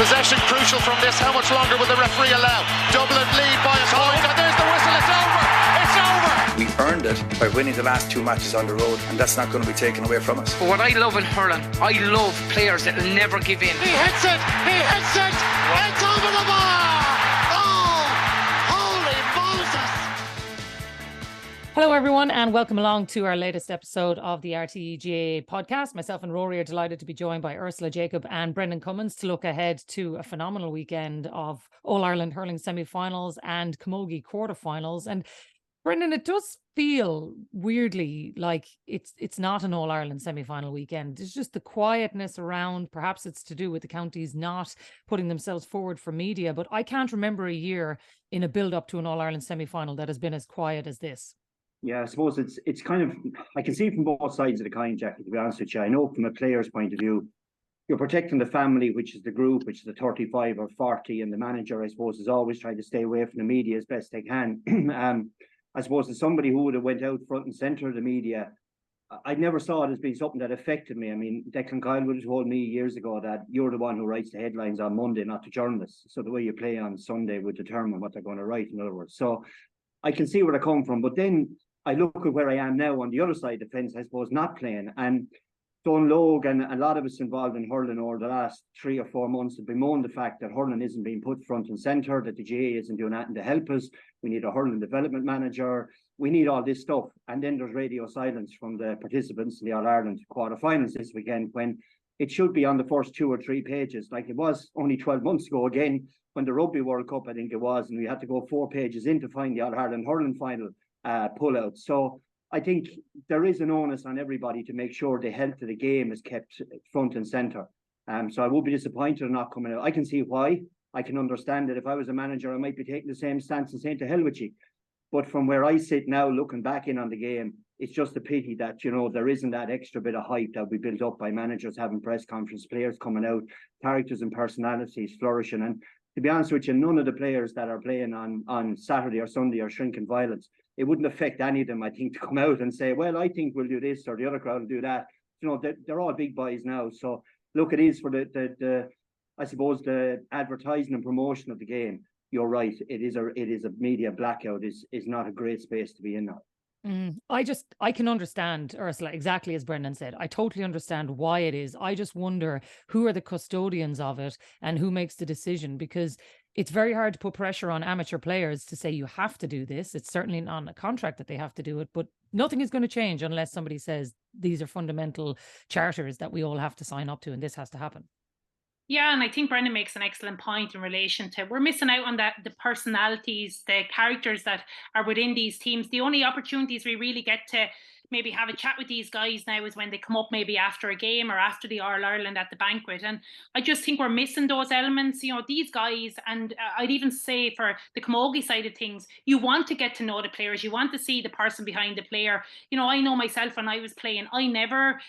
Possession crucial from this. How much longer will the referee allow? Dublin lead by a point, and there's the whistle. It's over. It's over. We earned it by winning the last 2 matches on the road, and that's not going to be taken away from us. But what I love in hurling, I love players that will never give in. He hits it. It's over the bar. Oh, holy Moses. Hello, everyone, and welcome along to our latest episode of the RTÉ GAA Podcast. Myself and Rory are delighted to be joined by Ursula Jacob and Brendan Cummins to look ahead to a phenomenal weekend of All-Ireland hurling semi-finals and Camogie quarter-finals. And Brendan, it does feel weirdly like it's not an All-Ireland semi-final weekend. It's just the quietness around. Perhaps it's to do with the counties not putting themselves forward for media, but I can't remember a year in a build-up to an All-Ireland semi-final that has been as quiet as this. Yeah, I suppose it's kind of, I can see from both sides of the coin, Jackie, to be honest with you. I know from a player's point of view, you're protecting the family, which is the group, which is the 35 or 40, and the manager, I suppose, is always trying to stay away from the media as best they can. I suppose as somebody who would have went out front and centre of the media, I never saw it as being something that affected me. I mean, Declan Kyle would have told me years ago that you're the one who writes the headlines on Monday, not the journalists. So the way you play on Sunday would determine what they're going to write, in other words. So I can see where I come from, but then I look at where I am now on the other side of the fence, I suppose, not playing. And Don Logue and a lot of us involved in hurling over the last 3 or 4 months have bemoaned the fact that hurling isn't being put front and centre, that the GAA isn't doing anything to help us. We need a hurling development manager. We need all this stuff. And then there's radio silence from the participants in the All-Ireland quarterfinals this weekend, when it should be on the first 2 or 3 pages, like it was only 12 months ago again, when the Rugby World Cup, I think it was, and we had to go 4 pages in to find the All-Ireland hurling final pullout. So I think there is an onus on everybody to make sure the health of the game is kept front and centre. So I would be disappointed in not coming out. I can see why. I can understand that if I was a manager, I might be taking the same stance and saying to hell with you. But from where I sit now, looking back in on the game, it's just a pity that, you know, there isn't that extra bit of hype that we built up by managers having press conference, players coming out, characters and personalities flourishing. And to be honest with you, none of the players that are playing on Saturday or Sunday are shrinking violence. It wouldn't affect any of them, I think, to come out and say, well, I think we'll do this or the other crowd will do that. You know, they're all big boys now. So look, it is for the I suppose the advertising and promotion of the game. You're right. It is a media blackout is not a great space to be in now. I can understand, Ursula, exactly as Brendan said. I totally understand why it is. I just wonder who are the custodians of it and who makes the decision, because it's very hard to put pressure on amateur players to say you have to do this. It's certainly not on a contract that they have to do it, but nothing is going to change unless somebody says these are fundamental charters that we all have to sign up to and this has to happen. Yeah, and I think Brendan makes an excellent point in relation to we're missing out on the personalities, the characters that are within these teams. The only opportunities we really get to maybe have a chat with these guys now is when they come up maybe after a game or after the All-Ireland at the banquet. And I just think we're missing those elements. You know, these guys, and I'd even say for the Camogie side of things, you want to get to know the players. You want to see the person behind the player. You know, I know myself when I was playing, I never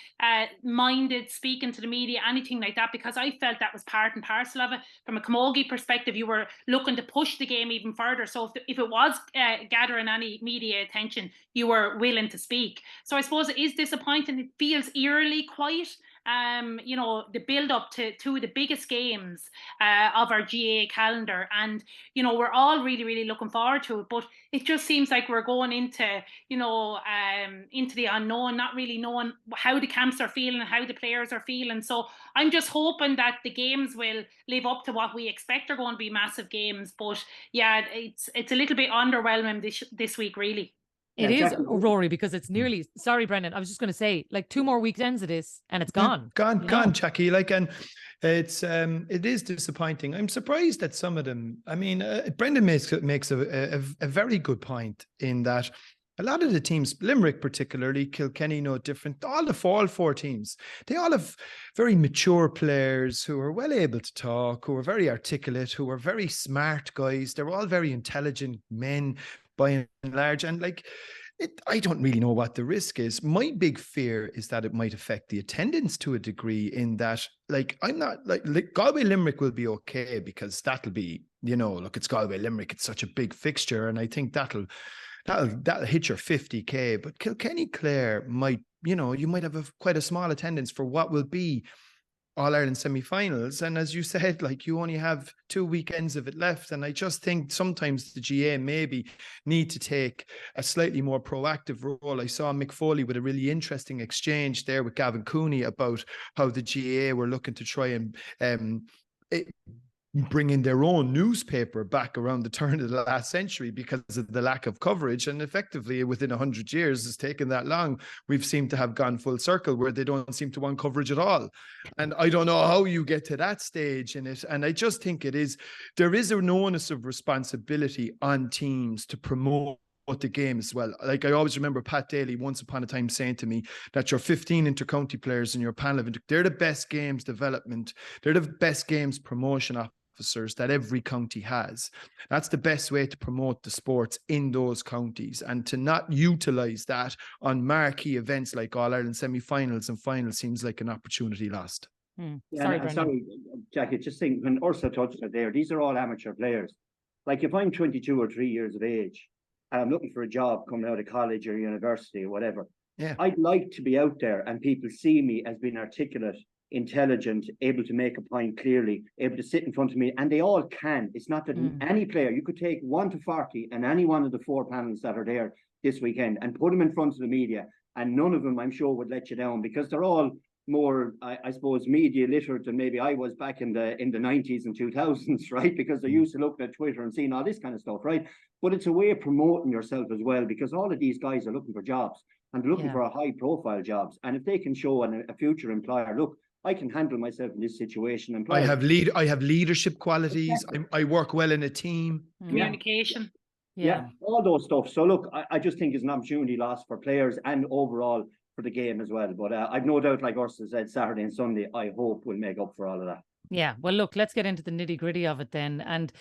minded speaking to the media, anything like that, because I felt that was part and parcel of it. From a Camogie perspective, you were looking to push the game even further. So if it was gathering any media attention, you were willing to speak. So I suppose it is disappointing. It feels eerily quiet. You know, the build up to two of the biggest games of our GAA calendar. And, you know, we're all really, really looking forward to it. But it just seems like we're going into, you know, into the unknown, not really knowing how the camps are feeling and how the players are feeling. So I'm just hoping that the games will live up to what we expect are going to be massive games. But yeah, it's a little bit underwhelming this week, really. It is, Rory, because it's nearly, sorry, Brendan, I was just going to say, like 2 more weekends of this and it's gone. Gone, Jackie. Like, and it is disappointing. I'm surprised that some of them, I mean, Brendan makes a very good point in that a lot of the teams, Limerick particularly, Kilkenny no different, all 4 teams, they all have very mature players who are well able to talk, who are very articulate, who are very smart guys. They're all very intelligent men by and large. And like, I don't really know what the risk is. My big fear is that it might affect the attendance to a degree, in that, like, I'm not like Galway Limerick will be okay because that'll be, you know, look, it's Galway Limerick. It's such a big fixture. And I think that'll hit your 50k, but Kilkenny Clare might, you know, you might have quite a small attendance for what will be All-Ireland semi-finals. And as you said, like, you only have 2 weekends of it left. And I just think sometimes the GA maybe need to take a slightly more proactive role. I saw Mick Foley with a really interesting exchange there with Gavin Cooney about how the GA were looking to try and bring in their own newspaper back around the turn of the last century because of the lack of coverage. And effectively, within 100 years, it's taken that long, we've seemed to have gone full circle where they don't seem to want coverage at all. And I don't know how you get to that stage in it. And I just think there is an onus of responsibility on teams to promote the game as well. Like, I always remember Pat Daly once upon a time saying to me that your 15 inter-county players in your panel of they're the best games development, they're the best games promotion officers that every county has. That's the best way to promote the sports in those counties, and to not utilize that on marquee events like All-Ireland semi-finals and finals seems like an opportunity lost. Sorry, Jackie, just think, when Ursula touched it there, these are all amateur players. Like, if I'm 22 or 3 years of age and I'm looking for a job coming out of college or university or whatever, I'd like to be out there and people see me as being articulate, intelligent, able to make a point clearly, able to sit in front of me, and they all can. It's not that any player, you could take 1 to 40 and any one of the 4 panels that are there this weekend and put them in front of the media, and none of them, I'm sure, would let you down, because they're all more, I suppose, media literate than maybe I was back in the 90s and 2000s, right? Because they're used to looking at Twitter and seeing all this kind of stuff, right? But it's a way of promoting yourself as well, because all of these guys are looking for jobs, and they're looking for high profile jobs. And if they can show a future employer, look, I can handle myself in this situation. I have leadership qualities. Exactly. I work well in a team. Communication. Yeah, all those stuff. So look, I just think it's an opportunity lost for players and overall for the game as well. But I've no doubt, like Ursula said, Saturday and Sunday, I hope we'll make up for all of that. Yeah, well, look, let's get into the nitty gritty of it then. And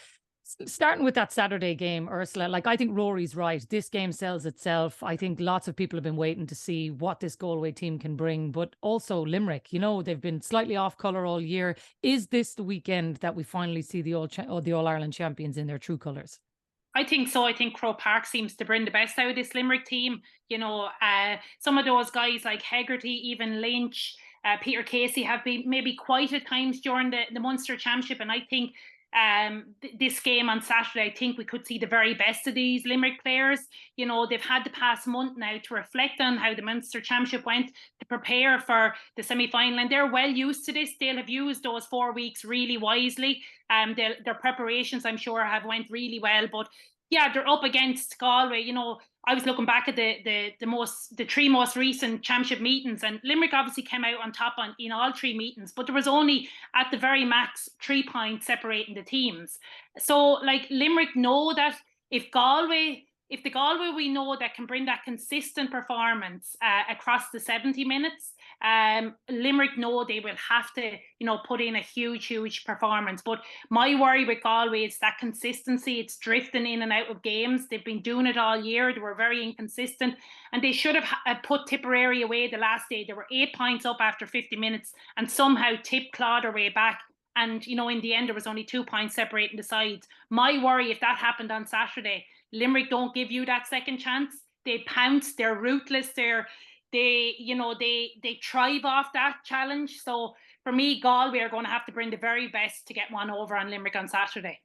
starting with that Saturday game, Ursula, like, I think Rory's right. This game sells itself. I think lots of people have been waiting to see what this Galway team can bring, but also Limerick, they've been slightly off colour all year. Is this the weekend that we finally see the All-Ireland champions in their true colours? I think so. I think Croke Park seems to bring the best out of this Limerick team. Some of those guys like Hegarty, even Lynch, Peter Casey have been maybe quiet at times during the Munster Championship. And I think this game on Saturday, I think we could see the very best of these Limerick players. They've had the past month now to reflect on how the Munster Championship went, to prepare for the semi-final, and they're well used to this. They'll have used those 4 weeks really wisely. Their preparations, I'm sure, have went really well. But yeah, they're up against Galway. I was looking back at the 3 most recent championship meetings, and Limerick obviously came out on top in all 3 meetings, but there was only at the very max 3 points separating the teams. So, like, Limerick know that if the Galway we know that can bring that consistent performance across the 70 minutes, Limerick know they will have to, put in a huge performance. But my worry with Galway is that consistency. It's drifting in and out of games. They've been doing it all year. They were very inconsistent, and they should have put Tipperary away the last day. They were 8 points up after 50 minutes and somehow Tip clawed their way back. And, in the end, there was only 2 points separating the sides. My worry, if that happened on Saturday, Limerick don't give you that second chance. They pounce. They're ruthless. They thrive off that challenge. So for me, Galway are going to have to bring the very best to get one over on Limerick on Saturday.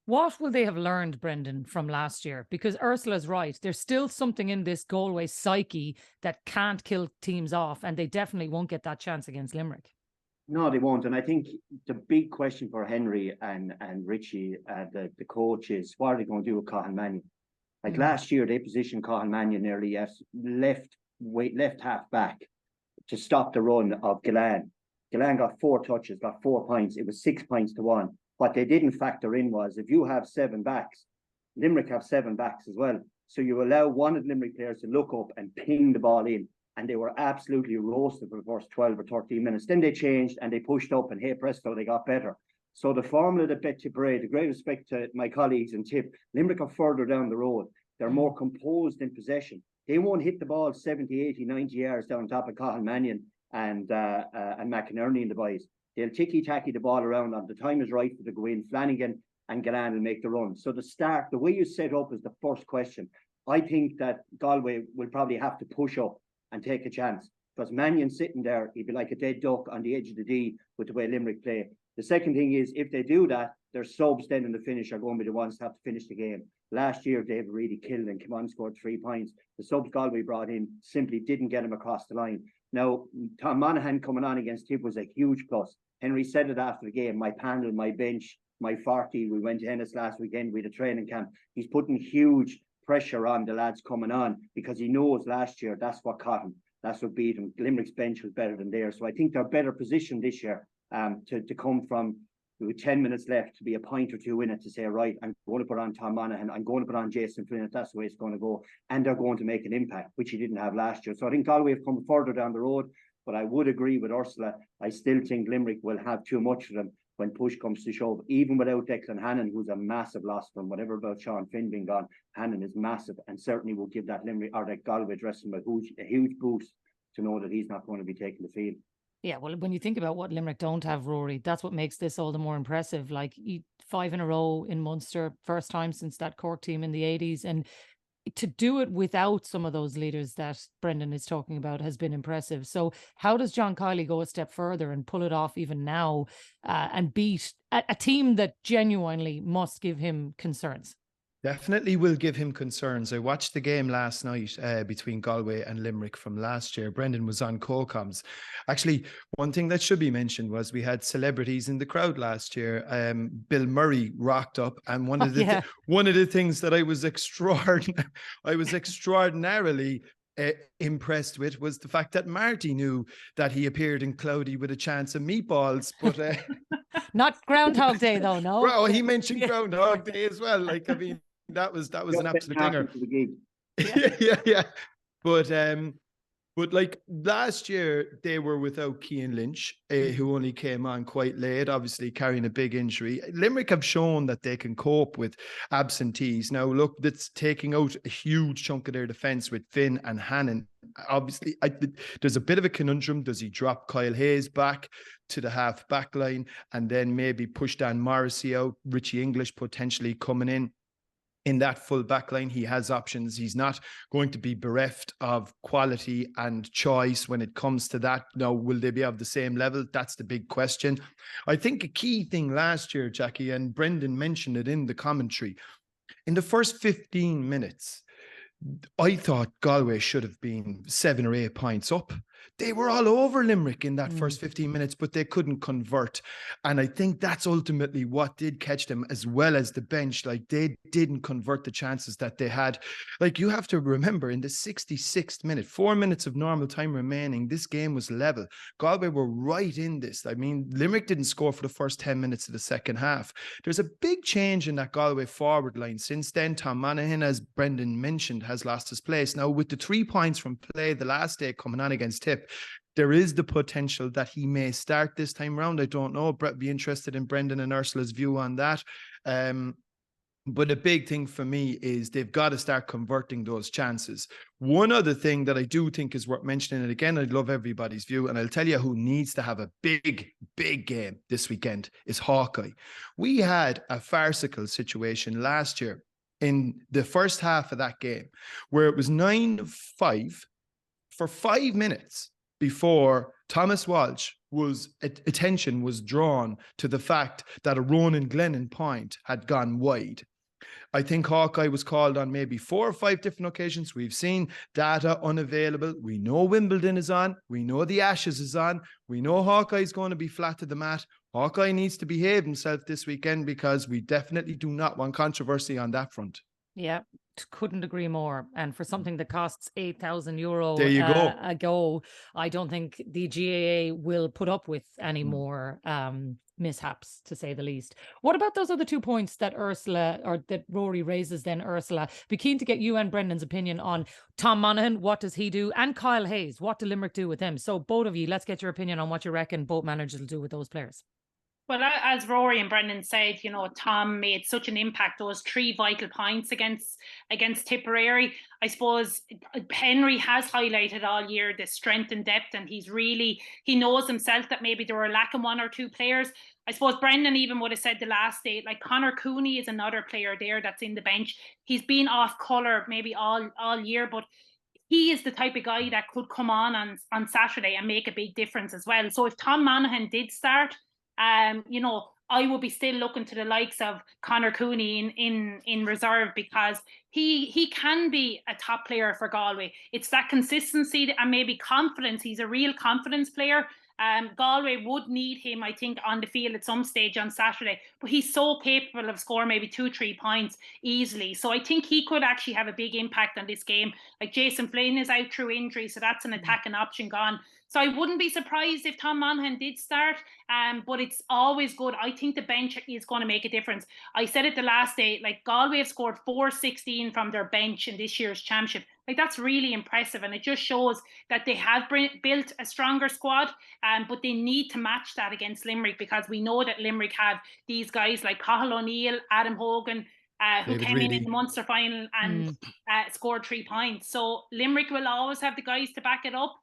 What will they have learned, Brendan, from last year? Because Ursula's right. There's still something in this Galway psyche that can't kill teams off, and they definitely won't get that chance against Limerick. No, they won't. And I think the big question for Henry and Richie, the coach, is what are they going to do with Cathal Mannion? Like last year, they positioned Cathal Mannion nearly as left half back to stop the run of Gillane. Gillane got 4 touches, got 4 points. It was 6 points to 1. What they didn't factor in was, if you have 7 backs, Limerick have 7 backs as well. So you allow one of the Limerick players to look up and ping the ball in. And they were absolutely roasted for the first 12 or 13 minutes. Then they changed and they pushed up, and hey presto, they got better. So the formula that bet Tipperary, the great respect to my colleagues in Tip, Limerick are further down the road. They're more composed in possession. They won't hit the ball 70, 80, 90 yards down top of Cathal Mannion and McInerney and the boys. They'll ticky-tacky the ball around, and the time is right for to go in. Flanagan and Gillane will make the run. So the way you set up is the first question. I think that Galway will probably have to push up and take a chance. because Mannion sitting there, he'd be like a dead duck on the edge of the D with the way Limerick play. The second thing is, if they do that, their subs then in the finish are going to be the ones that have to finish the game. Last year, they've really killed and come on, scored 3 points. The subs Galway brought in simply didn't get him across the line. Now, Tom Monaghan coming on against Tip was a huge plus. Henry said it after the game, my panel, my bench, my 40, we went to Ennis last weekend with a training camp. He's putting huge pressure on the lads coming on because he knows last year that's what caught him. That's what beat him. Limerick's bench was better than theirs. So I think they're better positioned this year to come from with 10 minutes left to be a point or two in it to say, right, I'm going to put on Tom Monaghan, I'm going to put on Jason Flynn, if that's the way it's going to go. And they're going to make an impact, which he didn't have last year. So I think Galway have come further down the road, but I would agree with Ursula. I still think Limerick will have too much of them when push comes to shove, even without Declan Hannon, who's a massive loss from whatever about Sean Finn being gone. Hannon is massive and certainly will give that Limerick or that Galway dressing room a huge boost to know that he's not going to be taking the field. Yeah, well, when you think about what Limerick don't have, Rory, that's what makes this all the more impressive. Like 5 in a row in Munster, first time since that Cork team in the 80s. And to do it without some of those leaders that Brendan is talking about has been impressive. So how does John Kiley go a step further and pull it off even now and beat a team that genuinely must give him concerns? Definitely will give him concerns. I watched the game last night between Galway and Limerick from last year. Brendan was on co-coms. Actually, one thing that should be mentioned was we had celebrities in the crowd last year. Bill Murray rocked up, and one of the things that I was extraordinarily impressed with was the fact that Marty knew that he appeared in Cloudy with a Chance of Meatballs, but not Groundhog Day though. No, well, he mentioned Groundhog Day as well. Like, I mean, that was an absolute dinger. Yeah. But like last year, they were without Cian Lynch, who only came on quite late, obviously carrying a big injury. Limerick have shown that they can cope with absentees. Now, look, that's taking out a huge chunk of their defence with Finn and Hannon. Obviously, there's a bit of a conundrum. Does he drop Kyle Hayes back to the half back line and then maybe push Dan Morrissey out, Richie English potentially coming in that full back line? He has options. He's not going to be bereft of quality and choice when it comes to that. Now, will they be of the same level? That's the big question. I think a key thing last year, Jackie, and Brendan mentioned it in the commentary, in the first 15 minutes, I thought Galway should have been 7 or 8 points up. They were all over Limerick in that first 15 minutes, but they couldn't convert. And I think that's ultimately what did catch them, as well as the bench. Like, they didn't convert the chances that they had. Like, you have to remember, in the 66th minute, 4 minutes of normal time remaining, this game was level. Galway were right in this. I mean, Limerick didn't score for the first 10 minutes of the second half. There's a big change in that Galway forward line. Since then, Tom Monaghan, as Brendan mentioned, has lost his place. Now, with the 3 points from play the last day coming on against Tip, there is the potential that he may start this time round. I don't know. Brett, be interested in Brendan and Ursula's view on that. But a big thing for me is they've got to start converting those chances. One other thing that I do think is worth mentioning, and again, I'd love everybody's view, and I'll tell you who needs to have a big game this weekend is Hawkeye. We had a farcical situation last year in the first half of that game where it was 9-5 for 5 minutes before Thomas Walsh attention was drawn to the fact that a Ronan Glennon point had gone wide. I think Hawkeye was called on maybe 4 or 5 different occasions. We've seen data unavailable. We know Wimbledon is on. We know the Ashes is on. We know Hawkeye is going to be flat to the mat. Hawkeye needs to behave himself this weekend because we definitely do not want controversy on that front. Yeah, couldn't agree more. And for something that costs €8,000 there you go. a go, I don't think the GAA will put up with any more mishaps, to say the least. What about those other 2 points that Ursula, or that Rory raises then, Ursula? Be keen to get you and Brendan's opinion on Tom Monaghan. What does he do? And Kyle Hayes, what do Limerick do with him? So both of you, let's get your opinion on what you reckon both managers will do with those players. Well, as Rory and Brendan said, you know, Tom made such an impact, those 3 vital points against Tipperary. I suppose Henry has highlighted all year the strength and depth, and he knows himself that maybe they were lacking 1 or 2 players. I suppose Brendan even would have said the last day, like Conor Cooney is another player there that's in the bench. He's been off colour maybe all year, but he is the type of guy that could come on Saturday and make a big difference as well. So if Tom Monaghan did start, you know, I would be still looking to the likes of Conor Cooney in reserve, because he can be a top player for Galway. It's that consistency and maybe confidence. He's a real confidence player. Galway would need him, I think, on the field at some stage on Saturday, but he's so capable of scoring maybe 2-3 points easily. So I think he could actually have a big impact on this game. Like Jason Flynn is out through injury, so that's an attacking option gone. So I wouldn't be surprised if Tom Monaghan did start, but it's always good. I think the bench is going to make a difference. I said it the last day, like Galway have scored 416 from their bench in this year's championship. Like that's really impressive, and it just shows that they have built a stronger squad, but they need to match that against Limerick, because we know that Limerick have these guys like Cathal O'Neill, Adam Hogan, who came in the Munster final and scored 3 points. So Limerick will always have the guys to back it up.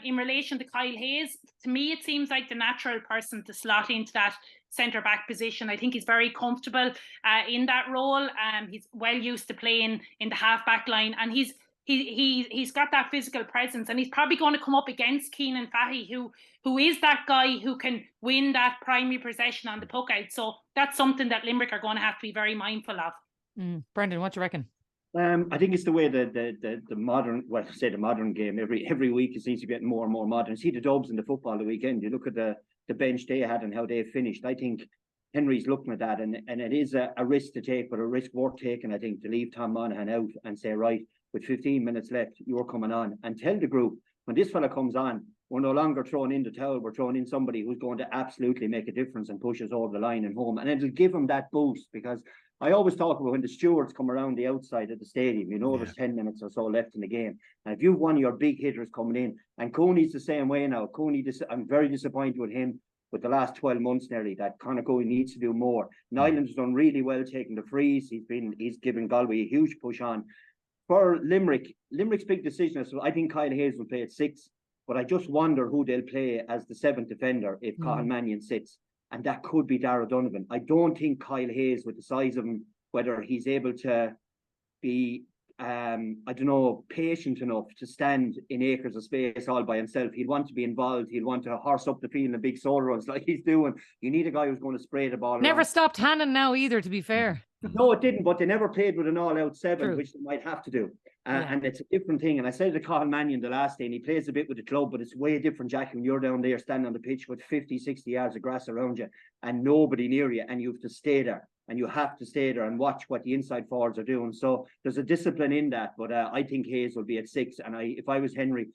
In relation to Kyle Hayes, to me, it seems like the natural person to slot into that centre-back position. I think he's very comfortable in that role. He's well used to playing in the half-back line, and he's got that physical presence, and he's probably going to come up against Keenan Fahy, who is that guy who can win that primary possession on the puck out. So that's something that Limerick are going to have to be very mindful of. Brendan, what do you reckon? I think it's the way the modern, well, say the modern game, every week it seems to be getting more and more modern. See the Dubs in the football the weekend, you look at the bench they had and how they finished. I think Henry's looking at that, and it is a risk to take, but a risk worth taking, I think, to leave Tom Monaghan out and say, right, with 15 minutes left, you're coming on, and tell the group, when this fella comes on, we're no longer throwing in the towel, we're throwing in somebody who's going to absolutely make a difference and push us over the line and home, and it'll give them that boost. Because I always talk about when the stewards come around the outside of the stadium, you know, there's 10 minutes or so left in the game. And if you've one of your big hitters coming in, and Cooney's the same way now. I'm very disappointed with him with the last 12 months nearly, that Conor Cooney needs to do more. Nyland's done really well taking the frees. He's given Galway a huge push on. For Limerick's big decision is, I think Kyle Hayes will play at 6, but I just wonder who they'll play as the 7th defender if Cathal Mannion sits. And that could be Darragh Donovan. I don't think Kyle Hayes, with the size of him, whether he's able to be, patient enough to stand in acres of space all by himself. He'll want to be involved. He'll want to horse up the field in big soul runs like he's doing. You need a guy who's going to spray the ball Never around. stopped Hannon now either, to be fair. No, it didn't, but they never played with an all-out 7, True. which they might have to do. And it's a different thing. And I said to Cathal Mannion the last day, and he plays a bit with the club, but it's way different, Jackie, when you're down there standing on the pitch with 50, 60 yards of grass around you and nobody near you, and you have to stay there. And you have to stay there and watch what the inside forwards are doing. So there's a discipline in that. But I think Hayes will be at 6. And if I was Henry,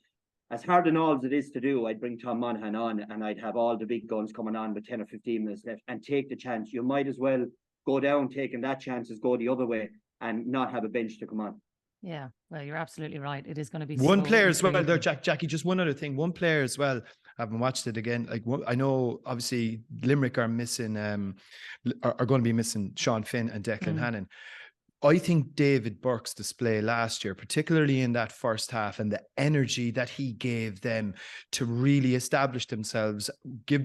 as hard and all as it is to do, I'd bring Tom Monaghan on, and I'd have all the big guns coming on with 10 or 15 minutes left and take the chance. You might as well go down taking that chance as go the other way and not have a bench to come on. Yeah, well, you're absolutely right. It is going to be one so player as well, intriguing. though, Jackie, just one other thing. One player as well, I haven't watched it again. Like, I know obviously Limerick are missing, are going to be missing Sean Finn and Declan Hannon. I think David Burke's display last year, particularly in that first half, and the energy that he gave them to really establish themselves, give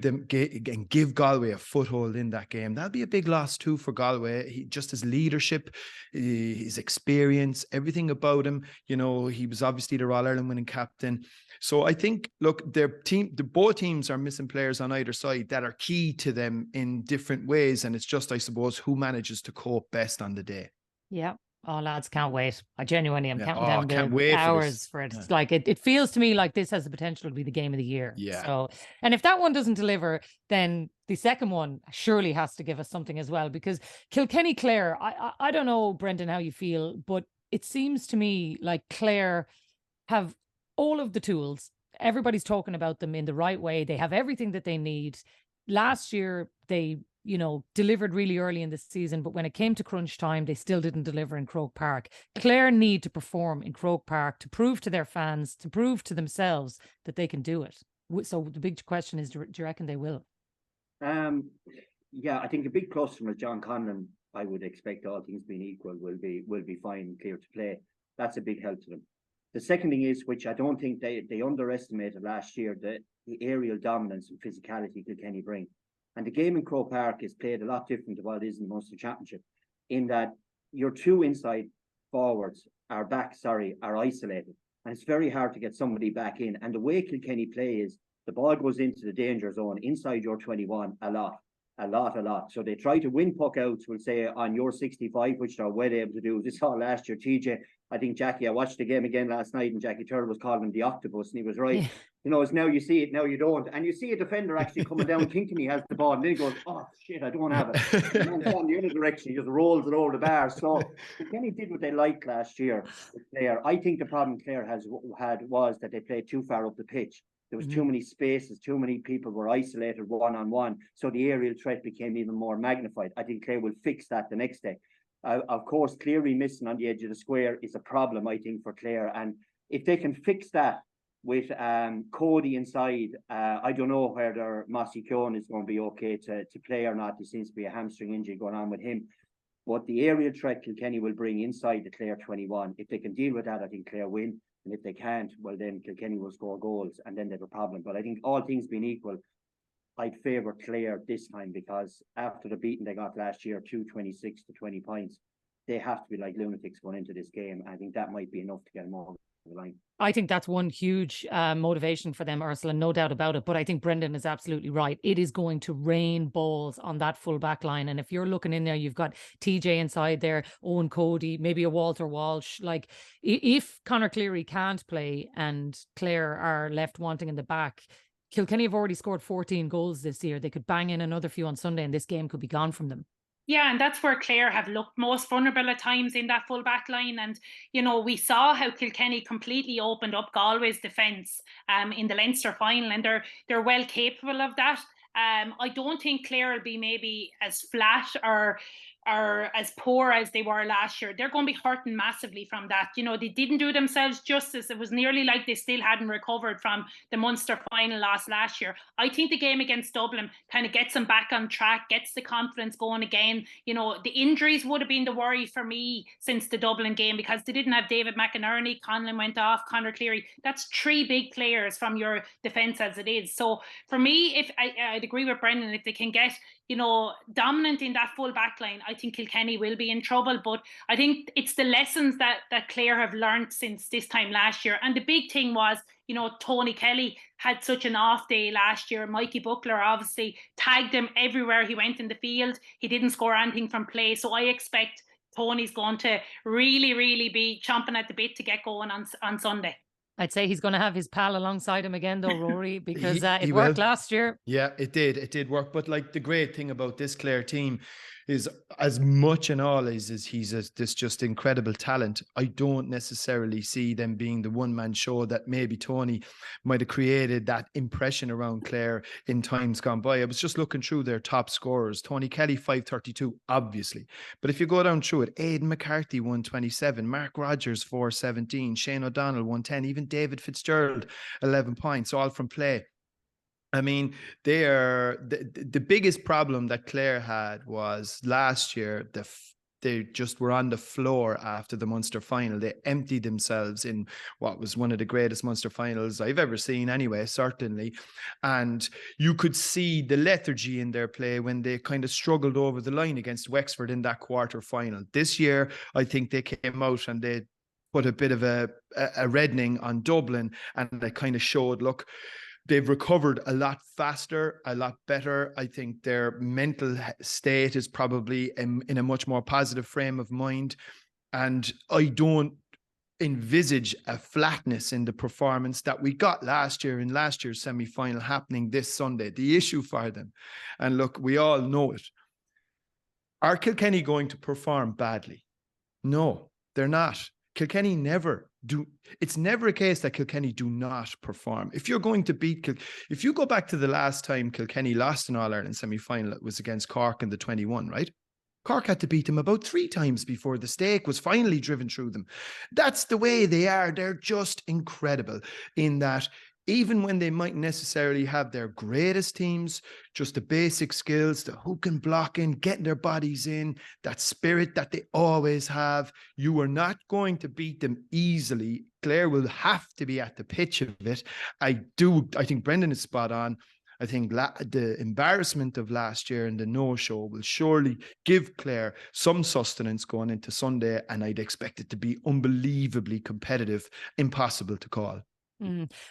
Galway a foothold in that game. That'll be a big loss too for Galway. Just his leadership, his experience, everything about him. You know, he was obviously the All-Ireland winning captain. So I think, look, both teams are missing players on either side that are key to them in different ways. And it's just, I suppose, who manages to cope best on the day. Yeah. Oh, lads, can't wait. I genuinely am counting down the hours for it. It's like it feels to me like this has the potential to be the game of the year. Yeah. So, and if that one doesn't deliver, then the second one surely has to give us something as well, because Kilkenny Clare, I don't know, Brendan, how you feel, but it seems to me like Clare have all of the tools. Everybody's talking about them in the right way. They have everything that they need. Last year, they delivered really early in the season, but when it came to crunch time, they still didn't deliver in Croke Park. Clare need to perform in Croke Park to prove to their fans, to prove to themselves that they can do it. So the big question is, do you reckon they will? Yeah, I think a big plus from John Conlon, I would expect, all things being equal, will be fine, clear to play. That's a big help to them. The second thing is, which I don't think they underestimated last year, the aerial dominance and physicality Kilkenny bring. And the game in Croke Park is played a lot different to what it is in the Munster Championship, in that your two inside forwards are isolated. and it's very hard to get somebody back in. And the way Kilkenny play is the ball goes into the danger zone inside your 21 a lot. So they try to win puck outs, we'll say, on your 65, which they're well able to do. This saw last year, TJ. I think I watched the game again last night, and Jackie Turtle was calling him the octopus, and he was right. Yeah. You know, it's now you see it, now you don't. And you see a defender actually coming down, thinking he has the ball, and then he goes, oh, shit, I don't have it. And then going the other direction, he just rolls it over the bar. So Kilkenny did what they liked last year with Clare. I think the problem Clare had was that they played too far up the pitch. There was too many spaces, too many people were isolated one-on-one. So the aerial threat became even more magnified. I think Clare will fix that the next day. Of course, Cleary missing on the edge of the square is a problem, I think, for Clare. And if they can fix that with Cody inside, I don't know whether Mossy Keown is going to be okay to play or not. There seems to be a hamstring injury going on with him. But the aerial threat Kilkenny will bring inside the Clare 21. If they can deal with that, I think Clare win. And if they can't, well, then Kilkenny will score goals and then they have a problem. But I think all things being equal, I'd favour Clare this time, because after the beating they got last year, 26 to 20 points, they have to be like lunatics going into this game. I think that might be enough to get them over the line. I think that's one huge motivation for them, Ursula, no doubt about it. But I think Brendan is absolutely right. It is going to rain balls on that full back line. And if you're looking in there, you've got TJ inside there, Owen Cody, maybe a Walter Walsh. Like, if Conor Cleary can't play and Clare are left wanting in the back, Kilkenny have already scored 14 goals this year. They could bang in another few on Sunday and this game could be gone from them. Yeah, and that's where Clare have looked most vulnerable at times in that full back line. And, you know, we saw how Kilkenny completely opened up Galway's defence in the Leinster final, and they're well capable of that. I don't think Clare will be maybe as flat or as poor as they were last year. They're going to be hurting massively from that. You know, they didn't do themselves justice. It was nearly like they still hadn't recovered from the Munster final loss last year. I think the game against Dublin kind of gets them back on track, gets the confidence going again. You know, the injuries would have been the worry for me since the Dublin game, because they didn't have David McInerney, Conlon went off, Conor Cleary. That's three big players from your defence as it is. So for me, if I'd agree with Brendan, if they can get, you know, dominant in that full back line, I think Kilkenny will be in trouble. But I think it's the lessons that Clare have learned since this time last year. And the big thing was, you know, Tony Kelly had such an off day last year. Mikey Buckler obviously tagged him everywhere he went in the field. He didn't score anything from play. So I expect Tony's going to really, really be chomping at the bit to get going on Sunday. I'd say he's going to have his pal alongside him again, though, Rory, because it worked last year. Yeah, it did. It did work. But like, the great thing about this Clare team is, as much and all as he's this just incredible talent, I don't necessarily see them being the one-man show that maybe Tony might have created that impression around Clare in times gone by. I was just looking through their top scorers. Tony Kelly, 532, obviously. But if you go down through it, Aidan McCarthy, 127, Mark Rogers, 417, Shane O'Donnell, 110, even David Fitzgerald, 11 points, all from play. I mean, they are the biggest problem that Clare had was last year. They just were on the floor after the Munster final. They emptied themselves in what was one of the greatest Munster finals I've ever seen, anyway, certainly. And you could see the lethargy in their play when they kind of struggled over the line against Wexford in that quarter final. This year, I think they came out and they put a bit of a reddening on Dublin, and they kind of showed, look, they've recovered a lot faster, a lot better. I think their mental state is probably in a much more positive frame of mind. And I don't envisage a flatness in the performance that we got last year in last year's semi-final happening this Sunday. The issue for them, and look, we all know it. Are Kilkenny going to perform badly? No, they're not. Kilkenny never do. It's never a case that Kilkenny do not perform. If you're going to beat, if you go back to the last time Kilkenny lost an All-Ireland semi-final, it was against Cork in the 21, right? Cork had to beat them about 3 times before the stake was finally driven through them. That's the way they are. They're just incredible in that even when they might necessarily have their greatest teams, just the basic skills, the hook and blocking, getting their bodies in, that spirit that they always have, you are not going to beat them easily. Clare will have to be at the pitch of it. I think Brendan is spot on. I think the embarrassment of last year and the no-show will surely give Clare some sustenance going into Sunday, and I'd expect it to be unbelievably competitive, impossible to call.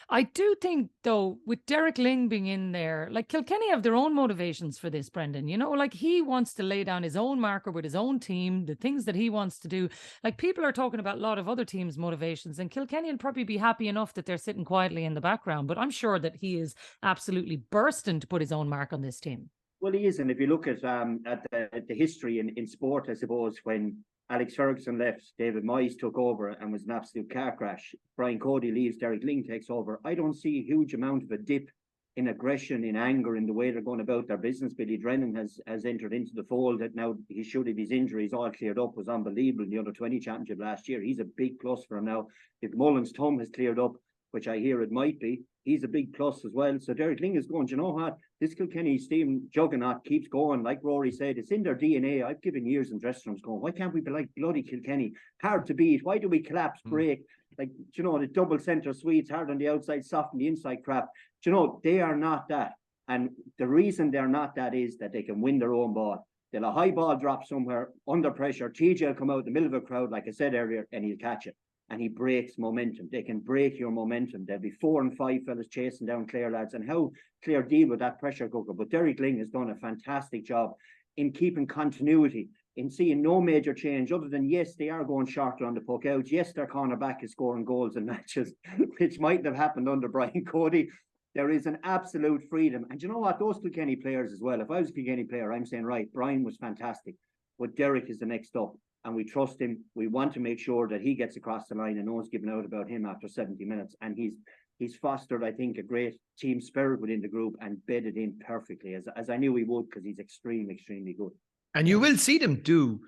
I do think, though, with Derek Ling being in there, like Kilkenny have their own motivations for this, Brendan. You know, like he wants to lay down his own marker with his own team, the things that he wants to do. Like people are talking about a lot of other teams' motivations, and Kilkenny will probably be happy enough that they're sitting quietly in the background. But I'm sure that he is absolutely bursting to put his own mark on this team. Well, he is, and if you look at the history in sport, I suppose when Alex Ferguson left, David Moyes took over and was an absolute car crash. Brian Cody leaves, Derek Ling takes over. I don't see a huge amount of a dip in aggression, in anger, in the way they're going about their business. Billy Drennan has entered into the fold. That now he should have his injuries all cleared up. Was unbelievable in the under-20 championship last year. He's a big plus for him now. If Mullen's thumb has cleared up, which I hear it might be, he's a big plus as well. So Derek Ling is going, you know what? This Kilkenny steam juggernaut keeps going. Like Rory said, it's in their DNA. I've given years in dressing rooms going, why can't we be like bloody Kilkenny? Hard to beat. Why do we collapse, break? Like, you know, the double centre Swedes, hard on the outside, soft on the inside crap. You know, they are not that. And the reason they're not that is that they can win their own ball. They'll a high ball drop somewhere under pressure. TJ will come out in the middle of a crowd, like I said earlier, and he'll catch it. And he breaks momentum. They can break your momentum. There'll be 4 and 5 fellas chasing down Clare lads, and how Clare deal with that pressure cooker. But Derek Ling has done a fantastic job in keeping continuity, in seeing no major change other than, yes, they are going shorter on the puck out. Yes, their cornerback is scoring goals in matches, which mightn't have happened under Brian Cody. There is an absolute freedom. And you know what? Those Kilkenny players as well. If I was a Kilkenny player, I'm saying, right, Brian was fantastic, but Derek is the next up. And we trust him. We want to make sure that he gets across the line and no one's given out about him after 70 minutes. And he's fostered, I think, a great team spirit within the group and bedded in perfectly, as I knew he would, because he's extremely good. And you will see them do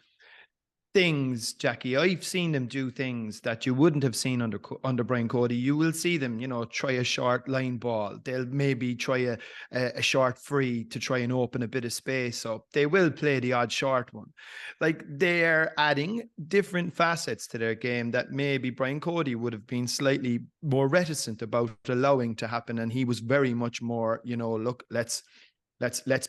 things, Jackie. I've seen them do things that you wouldn't have seen under Brian Cody. You will see them, you know, try a short line ball. They'll maybe try a short free to try and open a bit of space up. They will play the odd short one. Like, they're adding different facets to their game that maybe Brian Cody would have been slightly more reticent about allowing to happen. And he was very much more, you know, look, let's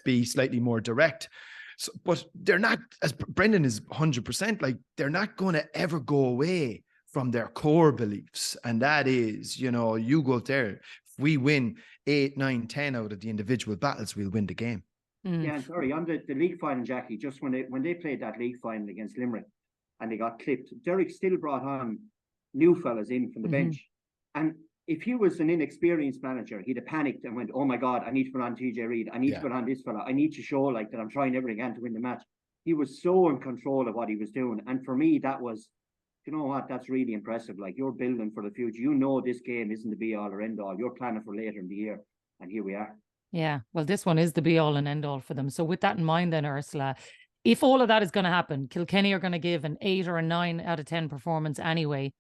be slightly more direct. So, but they're not, as Brendan is 100%, like, they're not going to ever go away from their core beliefs. And that is, you know, you go there, if we win 8, 9, 10 out of the individual battles, we'll win the game. Yeah, and sorry, on the league final, Jackie, just when they played that league final against Limerick and they got clipped, Derek still brought on new fellas in from the bench. And if he was an inexperienced manager, he'd have panicked and went, oh my God, I need to put on TJ Reid. I need to put on this fella. I need to show like that I'm trying everything I can to win the match. He was so in control of what he was doing. And for me, that was, you know what, that's really impressive. Like, you're building for the future. You know this game isn't the be all or end all. You're planning for later in the year. And here we are. Yeah, well, this one is the be all and end all for them. So with that in mind then, Ursula, if all of that is going to happen, Kilkenny are going to give an 8 or a 9 out of 10 performance anyway.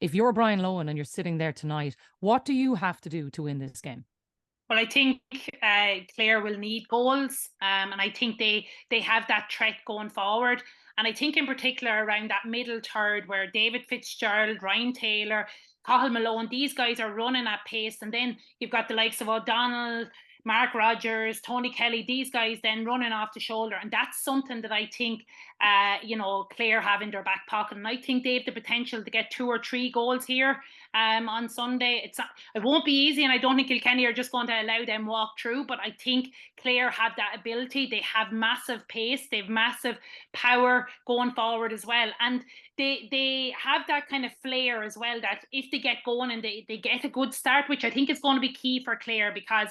If you're Brian Lohan and you're sitting there tonight, what do you have to do to win this game? Well, I think Clare will need goals, and I think they have that threat going forward. And I think in particular around that middle third where David Fitzgerald, Ryan Taylor, Cathal Malone, these guys are running at pace. And then you've got the likes of O'Donnell, Mark Rogers, Tony Kelly, these guys then running off the shoulder. And that's something that I think, Clare have in their back pocket. And I think they have the potential to get 2 or 3 goals here on Sunday. It won't be easy, and I don't think Kilkenny are just going to allow them walk through, but I think Clare have that ability. They have massive pace. They have massive power going forward as well. And they have that kind of flair as well, that if they get going and they get a good start, which I think is going to be key for Clare, because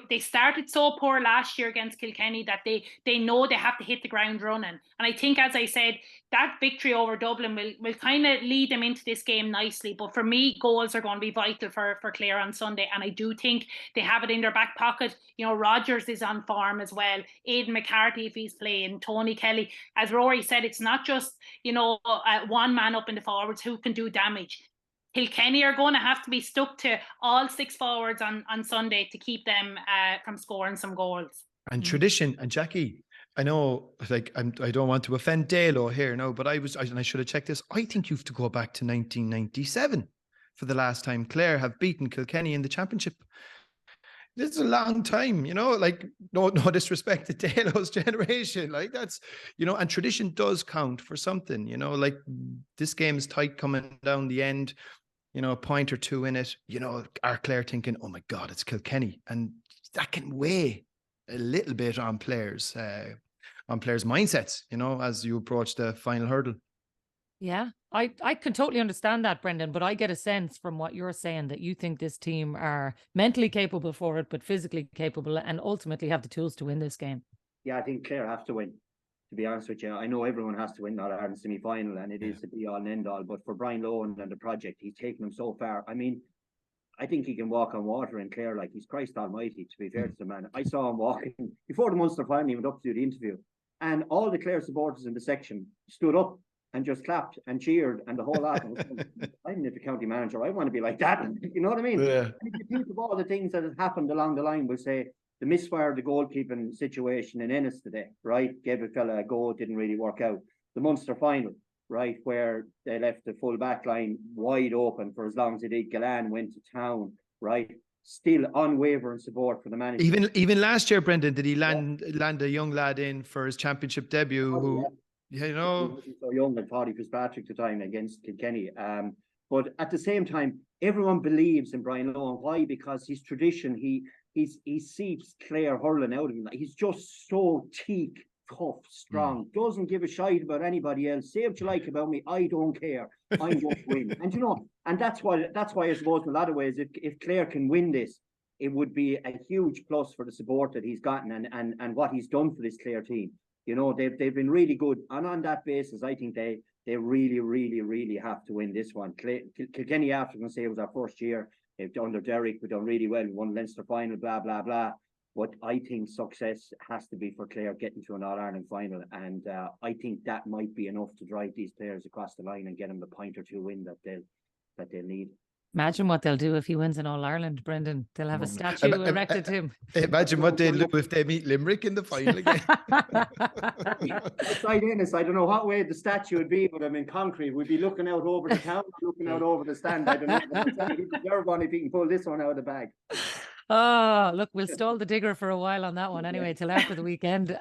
they started so poor last year against Kilkenny that they know they have to hit the ground running. And I think, as I said, that victory over Dublin will kind of lead them into this game nicely. But for me, goals are going to be vital for Clare on Sunday. And I do think they have it in their back pocket. You know, Rogers is on form as well. Aidan McCarthy, if he's playing, Tony Kelly. As Rory said, it's not just, one man up in the forwards who can do damage. Kilkenny are going to have to be stuck to all 6 forwards on Sunday to keep them from scoring some goals. And tradition, and Jackie, I know, like, I don't want to offend Dalo here, no, but I should have checked this. I think you have to go back to 1997 for the last time Clare have beaten Kilkenny in the championship. this is a long time, like no disrespect to Taylor's generation. Like that's, and tradition does count for something, like this game is tight coming down the end, a point or two in it, are Clare thinking, oh my God, it's Kilkenny. And that can weigh a little bit on players' mindsets, as you approach the final hurdle. Yeah, I can totally understand that, Brendan, but I get a sense from what you're saying that you think this team are mentally capable for it, but physically capable and ultimately have the tools to win this game. Yeah, I think Clare have to win, to be honest with you. I know everyone has to win that Ireland semi-final and it is the be all and end all, but for Brian Lohan and the project, he's taken them so far. I mean, I think he can walk on water in Clare like he's Christ almighty, to be fair to the man. I saw him walking before the Munster final, he went up to do the interview, and all the Clare supporters in the section stood up and just clapped and cheered and the whole lot. I'm the county manager. I want to be like that. You know what I mean? Yeah. And if you think of all the things that have happened along the line, we'll say the misfire, the goalkeeping situation in Ennis today, right? Gave a fella a goal, didn't really work out. The Munster final, right, where they left the full back line wide open for as long as it did. Galan went to town, right? Still unwavering support for the manager. Even last year, Brendan, did he land a young lad in for his championship debut He was so young and thought he was Patrick at the time against Kilkenny. But at the same time, everyone believes in Brian Lohan. Why? Because his tradition, he seeps Clare hurling out of him. He's just so teak, tough, strong. Doesn't give a shite about anybody else. Say what you like about me, I don't care. I'm going to win. And that's why I suppose in a lot of ways, if Clare can win this, it would be a huge plus for the support that he's gotten and what he's done for this Clare team. They've been really good, and on that basis, I think they really, really, really have to win this one. Kilkenny, after going to say it was our first year, under Derek, we've done really well. We won Leinster final, blah blah blah. But I think success has to be for Clare getting to an All Ireland final, and I think that might be enough to drive these players across the line and get them the point or two win that they'll need. Imagine what they'll do if he wins in All Ireland, Brendan. They'll have a statue erected to him. Imagine what they'll do if they meet Limerick in the final again. Outside Ennis, I don't know what way the statue would be, but I'm in concrete. We'd be looking out over the town, looking out over the stand. I don't know. He'd deserve one if he can pull this one out of the bag. Oh, look, we'll stall the digger for a while on that one anyway, till after the weekend.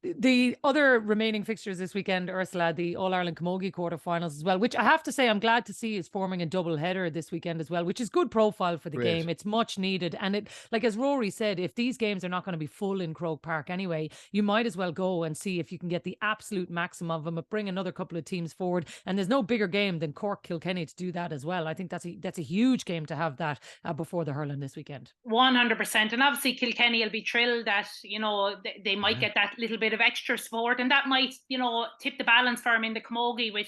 The other remaining fixtures this weekend, Ursula, the All-Ireland Camogie quarterfinals as well, which I have to say I'm glad to see is forming a double header this weekend as well, which is good profile for the game. It's much needed. And it, like as Rory said, if these games are not going to be full in Croke Park anyway, you might as well go and see if you can get the absolute maximum of them, bring another couple of teams forward. And there's no bigger game than Cork Kilkenny to do that as well. I think that's a huge game to have that before the hurling this weekend. 100%. And obviously Kilkenny will be thrilled that, they might get that little bit of extra support, and that might, tip the balance for them in the Camogie with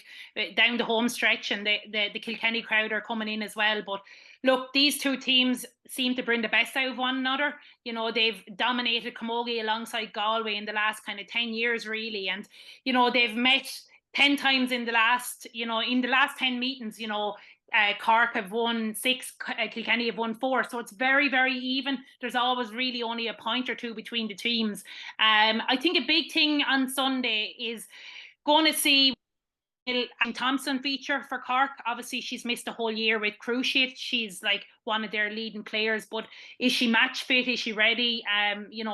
down the home stretch, and the Kilkenny crowd are coming in as well. But look, these two teams seem to bring the best out of one another. They've dominated Camogie alongside Galway in the last kind of 10 years, really. And, they've met 10 times in the last 10 meetings, Cork have won 6, Kilkenny have won 4, so it's very, very even. There's always really only a point or two between the teams. I think a big thing on Sunday is going to see Thompson feature for Cork. Obviously, she's missed a whole year with cruciate. She's like one of their leading players, but is she match fit? Is she ready?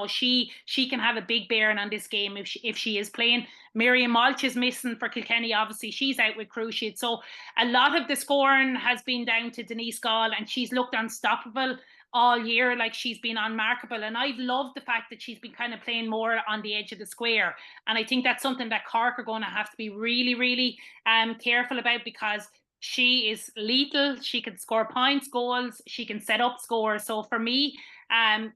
She can have a big bearing on this game if she is playing. Miriam Malch is missing for Kilkenny. Obviously, she's out with cruciate. So a lot of the scoring has been down to Denise Gall, and she's looked unstoppable all year, like she's been unmarkable. And I've loved the fact that she's been kind of playing more on the edge of the square. And I think that's something that Cork are going to have to be really, really careful about, because she is lethal. She can score points, goals, she can set up scores. So for me,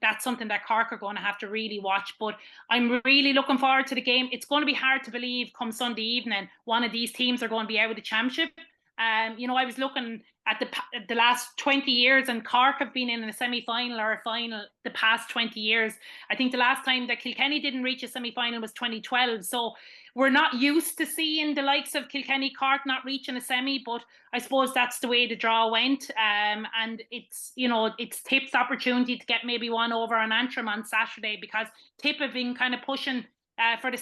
that's something that Cork are going to have to really watch. But I'm really looking forward to the game. It's going to be hard to believe come Sunday evening one of these teams are going to be out of the championship. I was looking at the last 20 years, and Cork have been in a semi-final or a final the past 20 years. I think the last time that Kilkenny didn't reach a semi-final was 2012. So we're not used to seeing the likes of Kilkenny, Cork not reaching a semi, but I suppose that's the way the draw went. And it's Tip's opportunity to get maybe one over on Antrim on Saturday, because Tip have been kind of pushing for the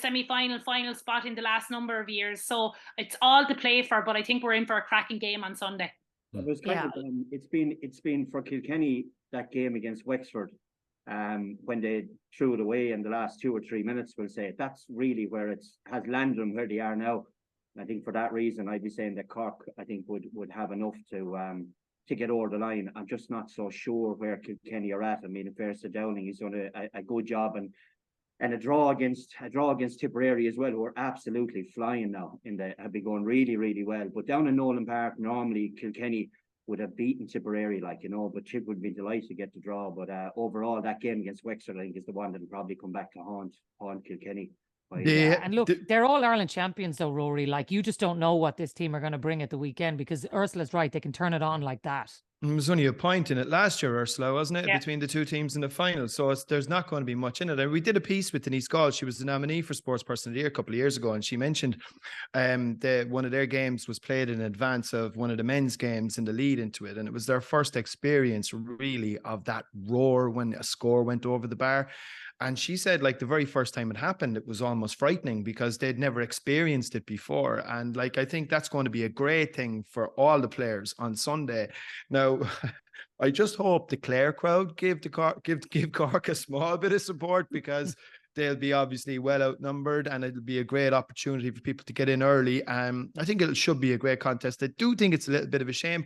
final spot in the last number of years. So it's all to play for, but I think we're in for a cracking game on Sunday. It was it's been for Kilkenny that game against Wexford, when they threw it away in the last 2 or 3 minutes, we'll say that's really where it has landed them where they are now. I think for that reason, I'd be saying that Cork, I think, would have enough to get over the line. I'm just not so sure where Kilkenny are at. I mean, in fairness to Downing, he's done a good job, and a draw against Tipperary as well, who are absolutely flying now. Have been going really, really well. But down in Nolan Park, normally Kilkenny would have beaten Tipperary, but Tip would be delighted to get the draw. But overall, that game against Wexford, I think, is the one that will probably come back to haunt Kilkenny. And look, they're all Ireland champions though, Rory. Like, you just don't know what this team are going to bring at the weekend, because Ursula's right, they can turn it on like that. There was only a point in it last year, Ursula, wasn't it? Yeah. Between the two teams in the final. So there's not going to be much in it. And we did a piece with Denise Gall. She was the nominee for Sports Person of the Year a couple of years ago. And she mentioned one of their games was played in advance of one of the men's games in the lead into it. And it was their first experience really of that roar when a score went over the bar. And she said, like, the very first time it happened, it was almost frightening because they'd never experienced it before. And like, I think that's going to be a great thing for all the players on Sunday. Now, I just hope the Clare crowd give Cork a small bit of support, because they'll be obviously well outnumbered, and it'll be a great opportunity for people to get in early. I think it should be a great contest. I do think it's a little bit of a shame,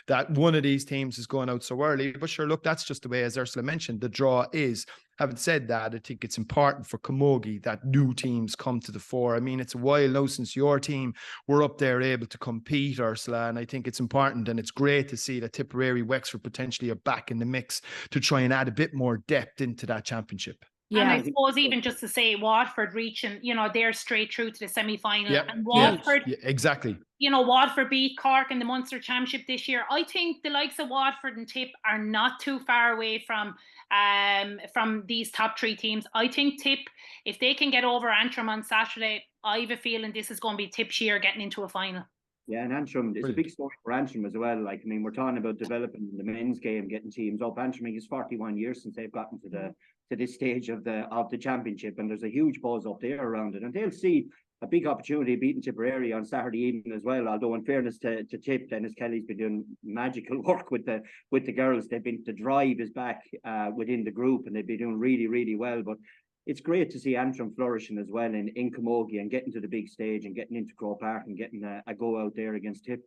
that one of these teams is going out so early. But sure, look, that's just the way, as Ursula mentioned, the draw is. Having said that, I think it's important for Camogie that new teams come to the fore. I mean, it's a while now since your team were up there able to compete, Ursula, and I think it's important, and it's great to see that Tipperary, Wexford potentially are back in the mix to try and add a bit more depth into that championship. Yeah, and I suppose even just to say Watford reaching, they're straight through to the semi-final. Yeah. And Watford, exactly. Watford beat Cork in the Munster Championship this year. I think the likes of Watford and Tip are not too far away from these top three teams. I think Tip, if they can get over Antrim on Saturday, I have a feeling this is going to be Tip's year getting into a final. Yeah, and Antrim, it's a big story for Antrim as well. Like, I mean, we're talking about developing the men's game, getting teams up. Antrim is 41 years since they've gotten to this stage of the championship, and there's a huge buzz up there around it. And they'll see a big opportunity beating Tipperary on Saturday evening as well. Although, in fairness to Tip, Dennis Kelly's been doing magical work with the girls. The drive is back within the group, and they've been doing really, really well. But it's great to see Antrim flourishing as well in Camogie and getting to the big stage and getting into Croke Park and getting a go out there against Tip.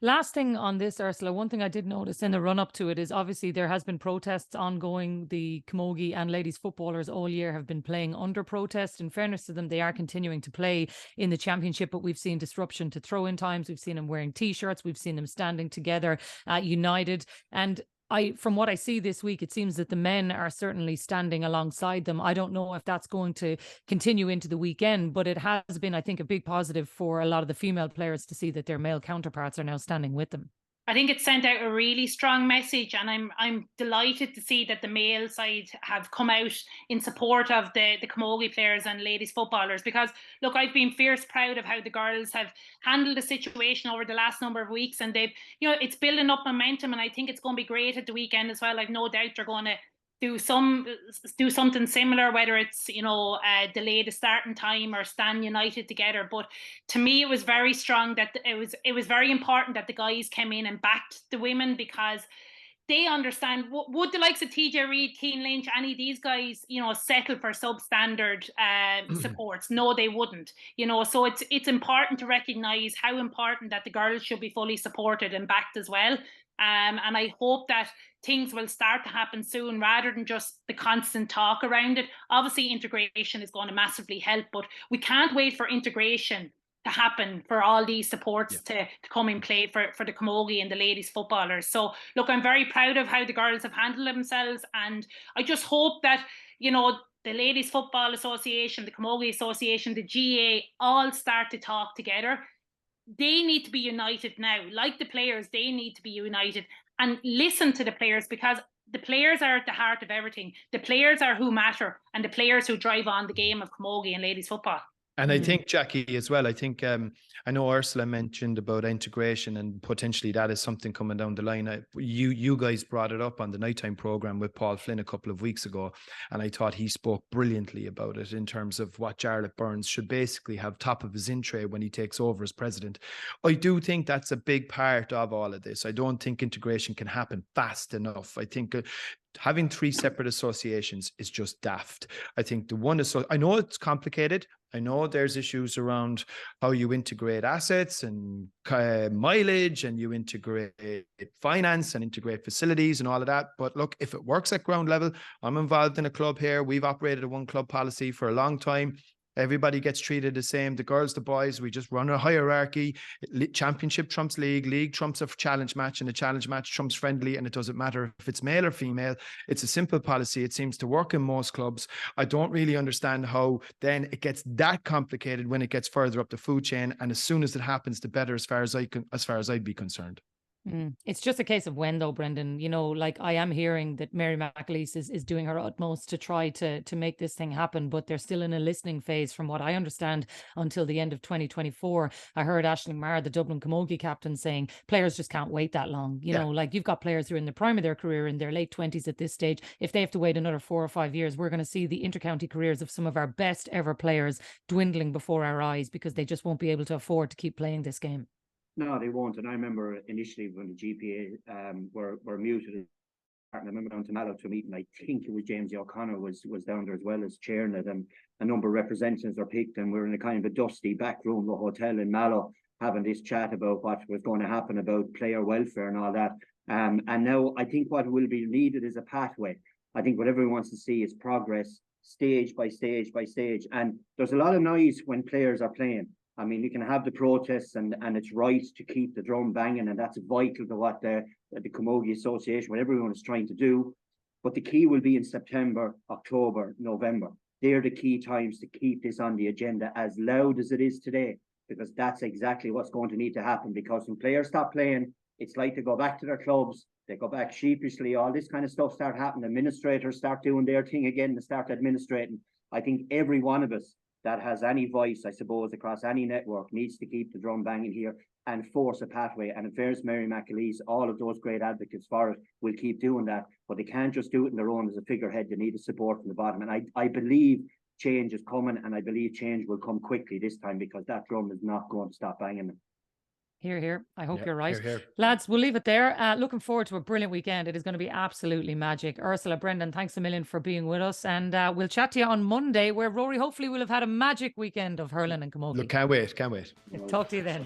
Last thing on this, Ursula, one thing I did notice in the run up to it is obviously there has been protests ongoing. The Camogie and ladies footballers all year have been playing under protest. In fairness to them, they are continuing to play in the championship, but we've seen disruption to throw-in times. We've seen them wearing T-shirts. We've seen them standing together, united. And from what I see this week, it seems that the men are certainly standing alongside them. I don't know if that's going to continue into the weekend, but it has been, I think, a big positive for a lot of the female players to see that their male counterparts are now standing with them. I think it sent out a really strong message, and I'm delighted to see that the male side have come out in support of the Camogie players and ladies footballers, because look, I've been fierce proud of how the girls have handled the situation over the last number of weeks, and they've, it's building up momentum, and I think it's going to be great at the weekend as well. I've no doubt they're going to do something similar, whether it's delay the starting time or stand united together. But to me, it was very strong that it was very important that the guys came in and backed the women, because they understand. Would the likes of TJ Reid, Keane Lynch, any of these guys settle for substandard supports? No, they wouldn't. So it's important to recognise how important that the girls should be fully supported and backed as well. And I hope that things will start to happen soon, rather than just the constant talk around it. Obviously, integration is going to massively help, but we can't wait for integration to happen for all these supports to come in play for the Camogie and the ladies footballers. So look, I'm very proud of how the girls have handled themselves, and I just hope that the Ladies Football Association, the Camogie Association, the GA all start to talk together. They need to be united now. Like the players, they need to be united and listen to the players, because the players are at the heart of everything. The players are who matter, and the players who drive on the game of Camogie and ladies football. And I think, Jackie, as well, I think, I know Ursula mentioned about integration and potentially that is something coming down the line. You guys brought it up on the nighttime program with Paul Flynn a couple of weeks ago, and I thought he spoke brilliantly about it in terms of what Jarlath Burns should basically have top of his in tray when he takes over as president. I do think that's a big part of all of this. I don't think integration can happen fast enough. I think having 3 separate associations is just daft. I think I know it's complicated. I know there's issues around how you integrate assets and mileage, and you integrate finance and integrate facilities and all of that. But look, if it works at ground level, I'm involved in a club here. We've operated a one club policy for a long time. Everybody gets treated the same. The girls, the boys, we just run a hierarchy. Championship trumps league trumps a challenge match, and a challenge match trumps friendly. And it doesn't matter if it's male or female. It's a simple policy. It seems to work in most clubs. I don't really understand how then it gets that complicated when it gets further up the food chain. And as soon as it happens, the better, as far as I'd be concerned. It's just a case of when, though, Brendan. You know, like, I am hearing that Mary McAleese is doing her utmost to try to make this thing happen, but they're still in a listening phase, from what I understand, until the end of 2024. I heard Aisling Maher, the Dublin Camogie captain, saying players just can't wait that long. You know, like, you've got players who are in the prime of their career, in their late 20s at this stage. If they have to wait another 4 or 5 years, we're going to see the intercounty careers of some of our best ever players dwindling before our eyes, because they just won't be able to afford to keep playing this game. No, they won't. And I remember initially when the GPA were muted, I remember down to Mallow to a meeting. I think it was James O'Connor was down there as well as chairing it, and a number of representatives are picked, and we're in a kind of a dusty back room of a hotel in Mallow having this chat about what was going to happen about player welfare and all that. And now I think what will be needed is a pathway. I think what everyone wants to see is progress, stage by stage by stage. And there's a lot of noise when players are playing. I mean, you can have the protests, and it's right to keep the drum banging, and that's vital to what the Camogie Association, what everyone is trying to do. But the key will be in September, October, November. They're the key times to keep this on the agenda as loud as it is today, because that's exactly what's going to need to happen. Because when players stop playing, it's like they go back to their clubs, they go back sheepishly, all this kind of stuff start happening. Administrators start doing their thing again, they start administrating. I think every one of us that has any voice, I suppose, across any network needs to keep the drum banging here and force a pathway. And in fairness, Mary McAleese, all of those great advocates for it will keep doing that, but they can't just do it on their own as a figurehead. They need the support from the bottom. And I believe change is coming, and I believe change will come quickly this time, because that drum is not going to stop banging. Hear, hear. I hope you're right. Hear, hear. Lads, we'll leave it there. Looking forward to a brilliant weekend. It is going to be absolutely magic. Ursula, Brendan, thanks a million for being with us. And we'll chat to you on Monday, where Rory hopefully will have had a magic weekend of hurling and camogie. Look, can't wait. Talk to you then.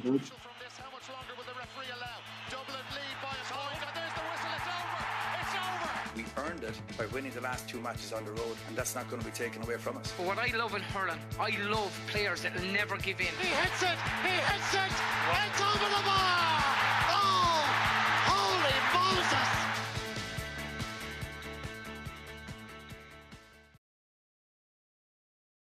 We earned it by winning the last 2 matches on the road, and that's not going to be taken away from us. But what I love in hurling, I love players that will never give in. He hits it!